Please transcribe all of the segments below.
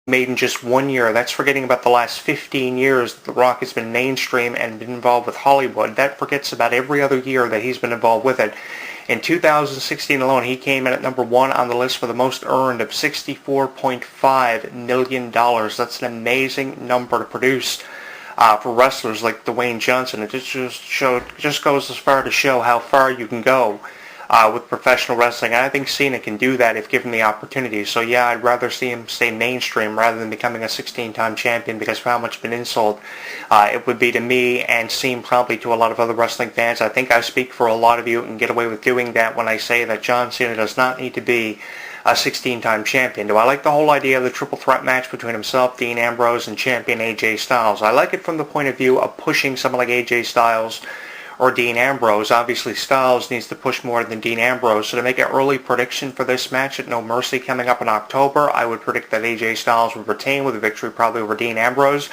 made in just 1 year. That's forgetting about the last 15 years that The Rock has been mainstream and been involved with Hollywood. That forgets about every other year that he's been involved with it. In 2016 alone, he came in at number 1 on the list for the most earned of $64.5 million. That's an amazing number to produce for wrestlers like Dwayne Johnson. It just goes as far to show how far you can go with professional wrestling. And I think Cena can do that if given the opportunity. So yeah, I'd rather see him stay mainstream rather than becoming a 16-time champion, because of how much of an insult it would be to me and seem probably to a lot of other wrestling fans. I think I speak for a lot of you and get away with doing that when I say that John Cena does not need to be a 16-time champion. Do I like the whole idea of the triple threat match between himself, Dean Ambrose, and champion AJ Styles? I like it from the point of view of pushing someone like AJ Styles or Dean Ambrose. Obviously, Styles needs to push more than Dean Ambrose. So to make an early prediction for this match at No Mercy coming up in October, I would predict that AJ Styles would retain with a victory probably over Dean Ambrose.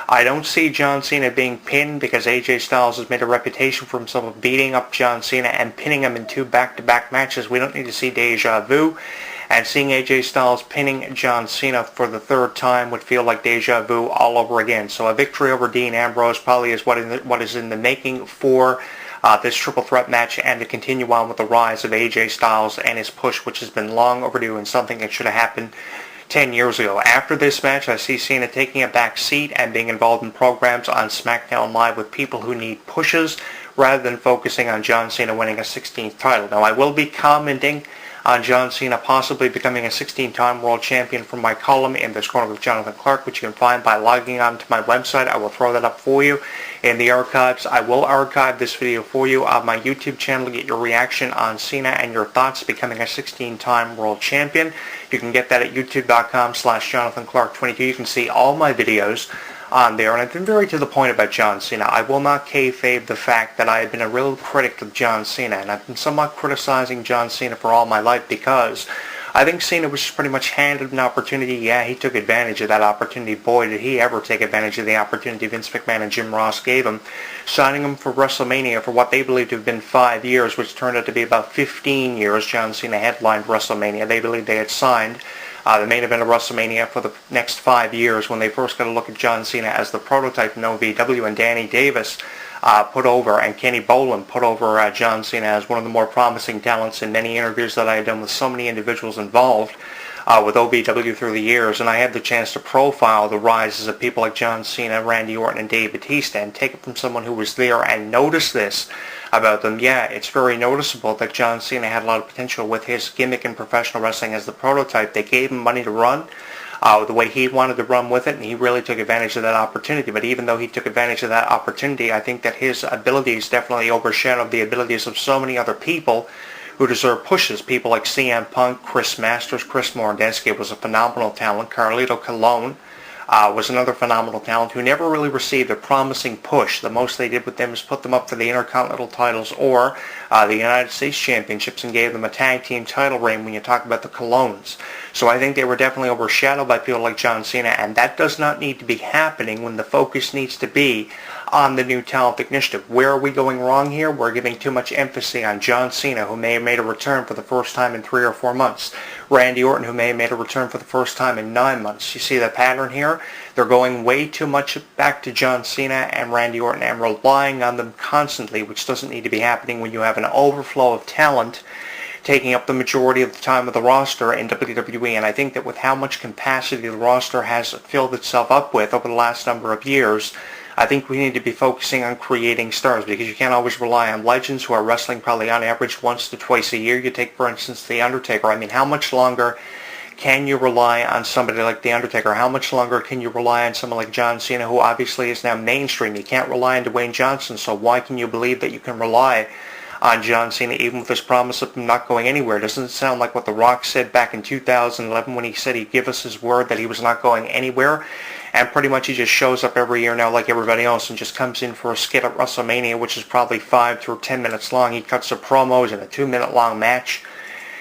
I don't see John Cena being pinned, because AJ Styles has made a reputation for himself of beating up John Cena and pinning him in 2 back-to-back matches. We don't need to see deja vu. And seeing AJ Styles pinning John Cena for the 3rd time would feel like deja vu all over again. So a victory over Dean Ambrose probably is what is in the making for this triple threat match, and to continue on with the rise of AJ Styles and his push, which has been long overdue and something that should have happened 10 years ago. After this match, I see Cena taking a back seat and being involved in programs on SmackDown Live with people who need pushes, rather than focusing on John Cena winning a 16th title. Now, I will be commenting on John Cena possibly becoming a 16-time world champion from my column in this corner with Jonathan Clarke, which you can find by logging on to my website. I will throw that up for you in the archives. I will archive this video for you on my YouTube channel to get your reaction on Cena and your thoughts becoming a 16-time world champion. You can get that at youtube.com/JonathanClarke22. You can see all my videos on there, and I've been very to the point about John Cena. I will not kayfabe the fact that I have been a real critic of John Cena, and I've been somewhat criticizing John Cena for all my life, because I think Cena was pretty much handed an opportunity. Yeah, he took advantage of that opportunity. Boy, did he ever take advantage of the opportunity Vince McMahon and Jim Ross gave him, signing him for WrestleMania for what they believed to have been 5 years, which turned out to be about 15 years. John Cena headlined WrestleMania. They believed they had signed the main event of WrestleMania for the next 5 years, when they first got a look at John Cena as the prototype in OVW, and Danny Davis put over, and Kenny Bolin put over John Cena as one of the more promising talents in many interviews that I had done with so many individuals involved with OVW through the years. And I had the chance to profile the rises of people like John Cena, Randy Orton, and Dave Bautista, and take it from someone who was there and noticed this about them. Yeah, it's very noticeable that John Cena had a lot of potential with his gimmick in professional wrestling as the prototype. They gave him money to run the way he wanted to run with it, and he really took advantage of that opportunity. But even though he took advantage of that opportunity, I think that his abilities definitely overshadowed the abilities of so many other people who deserve pushes. People like CM Punk, Chris Masters, Chris Morandeski was a phenomenal talent. Carlito Colon was another phenomenal talent who never really received a promising push. The most they did with them is put them up for the Intercontinental titles or the United States Championships, and gave them a tag team title reign when you talk about the Colones. So I think they were definitely overshadowed by people like John Cena, and that does not need to be happening when the focus needs to be on the new talent initiative. Where are we going wrong here? We're giving too much emphasis on John Cena, who may have made a return for the first time in 3 or 4 months. Randy Orton, who may have made a return for the first time in 9 months. You see the pattern here? They're going way too much back to John Cena and Randy Orton and relying on them constantly, which doesn't need to be happening when you have an overflow of talent taking up the majority of the time of the roster in WWE. And I think that with how much capacity the roster has filled itself up with over the last number of years, I think we need to be focusing on creating stars, because you can't always rely on legends who are wrestling probably on average once to twice a year. You take, for instance, The Undertaker. I mean, how much longer can you rely on somebody like The Undertaker? How much longer can you rely on someone like John Cena, who obviously is now mainstream? You can't rely on Dwayne Johnson, so why can you believe that you can rely on John Cena even with this promise of him not going anywhere? Doesn't it sound like what The Rock said back in 2011 when he said he'd give us his word that he was not going anywhere? And pretty much he just shows up every year now like everybody else and just comes in for a skit at WrestleMania, which is probably 5 to 10 minutes long. He cuts the promos in a 2-minute long match.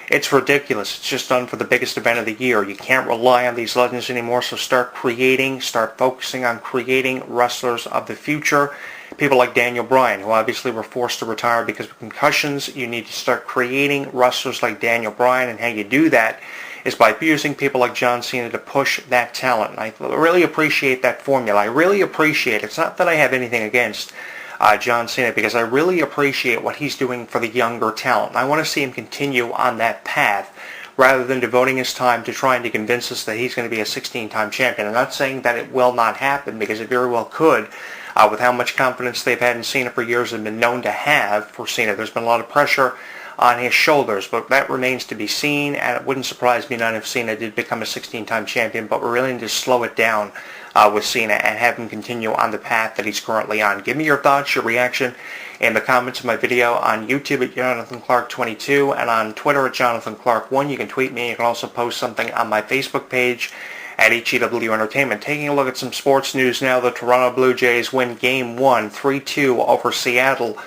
It's ridiculous. It's just done for the biggest event of the year. You can't rely on these legends anymore, so start focusing on creating wrestlers of the future. People like Daniel Bryan, who obviously were forced to retire because of concussions. You need to start creating wrestlers like Daniel Bryan, and how you do that is by using people like John Cena to push that talent. And I really appreciate that formula. I really appreciate it. It's not that I have anything against John Cena, because I really appreciate what he's doing for the younger talent. And I want to see him continue on that path rather than devoting his time to trying to convince us that he's going to be a 16-time champion. I'm not saying that it will not happen, because it very well could. With how much confidence they've had in Cena for years and been known to have for Cena, there's been a lot of pressure on his shoulders, but that remains to be seen, and it wouldn't surprise me none if Cena did become a 16-time champion, but we're really going to slow it down with Cena and have him continue on the path that he's currently on. Give me your thoughts, your reaction in the comments of my video on YouTube at JonathanClarke22 and on Twitter at JonathanClarke1. You can tweet me. You can also post something on my Facebook page at HEW Entertainment. Taking a look at some sports news now. The Toronto Blue Jays win Game 1, 3-2 over Seattle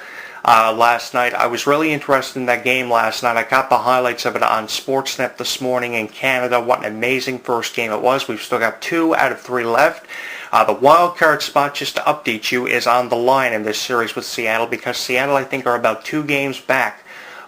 last night. I was really interested in that game last night. I got the highlights of it on Sportsnet this morning in Canada. What an amazing first game it was. We've still got 2 out of 3 left. The wild card spot, just to update you, is on the line in this series with Seattle, because Seattle, I think, are about 2 games back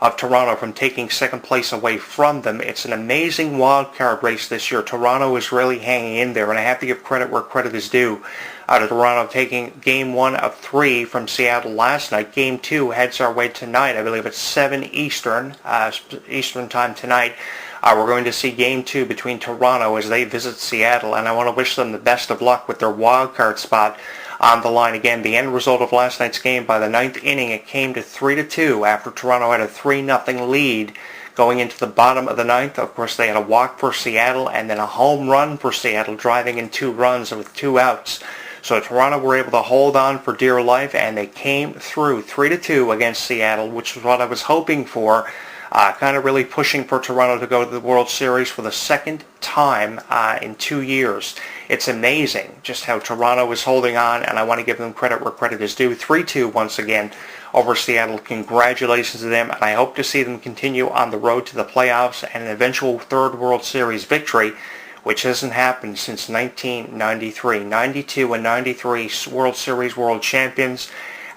of Toronto from taking second place away from them. It's an amazing wild card race this year. Toronto is really hanging in there, and I have to give credit where credit is due to Toronto taking Game 1 of 3 from Seattle last night. Game 2 heads our way tonight. I believe it's 7 Eastern time tonight. We're going to see Game 2 between Toronto as they visit Seattle, and I want to wish them the best of luck with their wild card spot on the line. Again, the end result of last night's game, by the 9th inning, it came to 3-2 after Toronto had a 3-0 lead going into the bottom of the 9th. Of course, they had a walk for Seattle and then a home run for Seattle, driving in 2 runs with 2 outs. So Toronto were able to hold on for dear life, and they came through 3-2 against Seattle, which was what I was hoping for. Kind of really pushing for Toronto to go to the World Series for the second time in 2 years. It's amazing just how Toronto is holding on, and I want to give them credit where credit is due. 3-2 once again over Seattle. Congratulations to them, and I hope to see them continue on the road to the playoffs and an eventual 3rd World Series victory, which hasn't happened since 1993. 92 and 93 World Series world champions.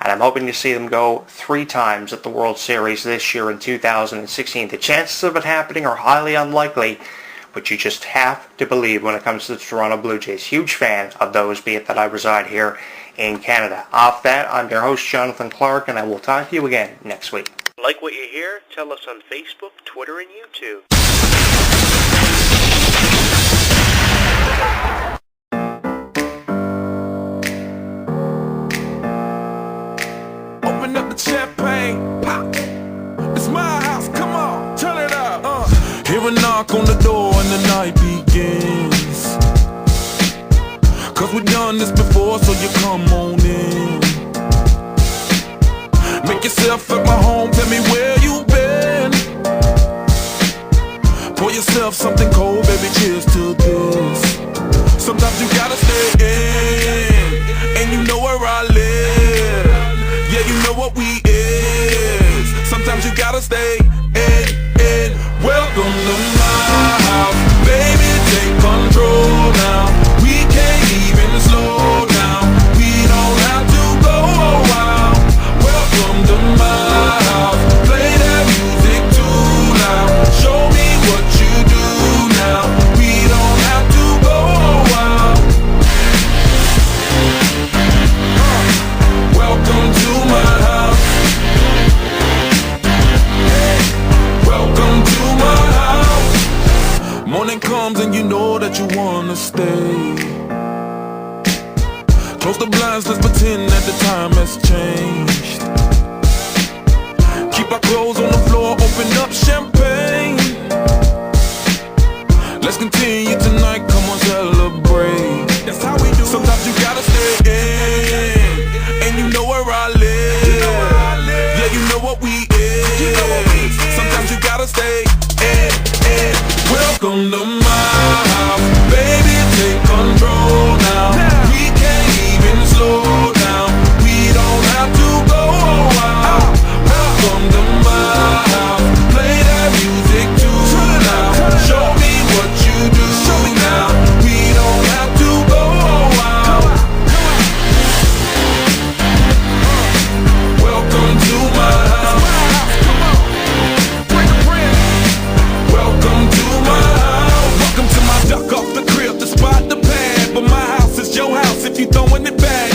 And I'm hoping to see them go 3 times at the World Series this year in 2016. The chances of it happening are highly unlikely, but you just have to believe when it comes to the Toronto Blue Jays. Huge fan of those, be it that I reside here in Canada. Off that, I'm your host, Jonathan Clarke, and I will talk to you again next week. Like what you hear? Tell us on Facebook, Twitter, and YouTube. Open up the champagne, pop. It's my house, come on, turn it up. Hear a knock on the door and the night begins. Cause we've done this before, so you come on in. Make yourself at my home, tell me where you've been. Pour yourself something cold, baby, cheers to this. Sometimes you gotta stay in, and you know where I live. Yeah, you know what we is. Sometimes you gotta stay in. Welcome to my house, baby, take control now. We can't even slow down. We don't have to go a while. Welcome to my house, play that music too loud. Show me what you do now. We don't have to go a while. Welcome to my house. Welcome to my house. Morning comes and you know that you wanna stay. Close the blinds, let's pretend that the time has changed. Keep our clothes on the floor, open up champagne. Let's continue tonight, come on, celebrate. That's how we do. Sometimes you gotta stay in, and you know where I live. Yeah, you know what we is. Sometimes you gotta stay in. Welcome to my house, baby, take control now. We can't even slow down. We don't have to go a while. Welcome to my house, play that music too loud. Show me what you do now. you throwing it back.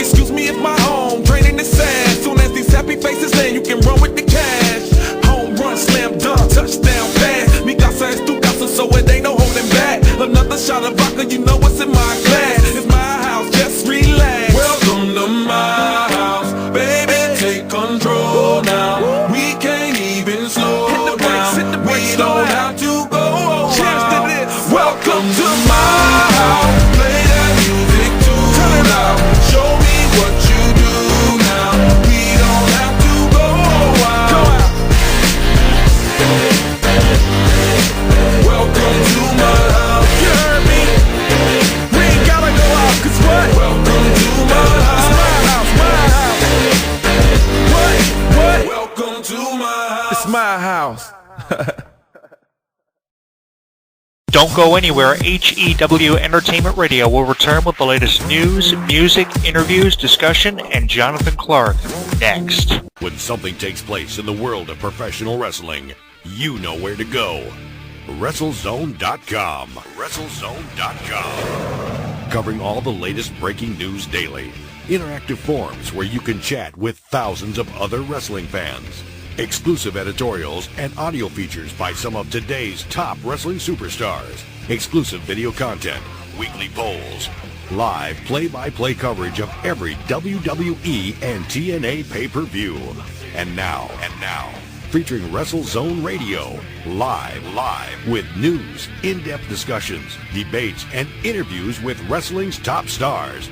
Excuse me if my home draining is sad. Soon as these happy faces land, you can run with the cash. Home run, slam dunk, touchdown pass. Mi casa es tu casa, so it ain't no holding back. Another shot of vodka, you know what's in my glass. It's my house, just relax. Welcome to my house, baby, take control now. We can't even slow down. We don't have to go around. Welcome to my house. Play that music too loud. Show me what you do now. We don't have to go out. Welcome to my house. You heard me? We ain't gotta go out, 'cause what? Welcome to my house. It's my house, my house. What? Welcome to my house. It's my house. Don't go anywhere. HEW Entertainment Radio will return with the latest news, music, interviews, discussion, and Jonathan Clarke next. When something takes place in the world of professional wrestling, you know where to go. WrestleZone.com. WrestleZone.com. Covering all the latest breaking news daily. Interactive forums where you can chat with thousands of other wrestling fans. Exclusive editorials and audio features by some of today's top wrestling superstars. Exclusive video content, weekly polls, live play-by-play coverage of every WWE and TNA pay-per-view. And now, featuring WrestleZone Radio, live with news, in-depth discussions, debates, and interviews with wrestling's top stars.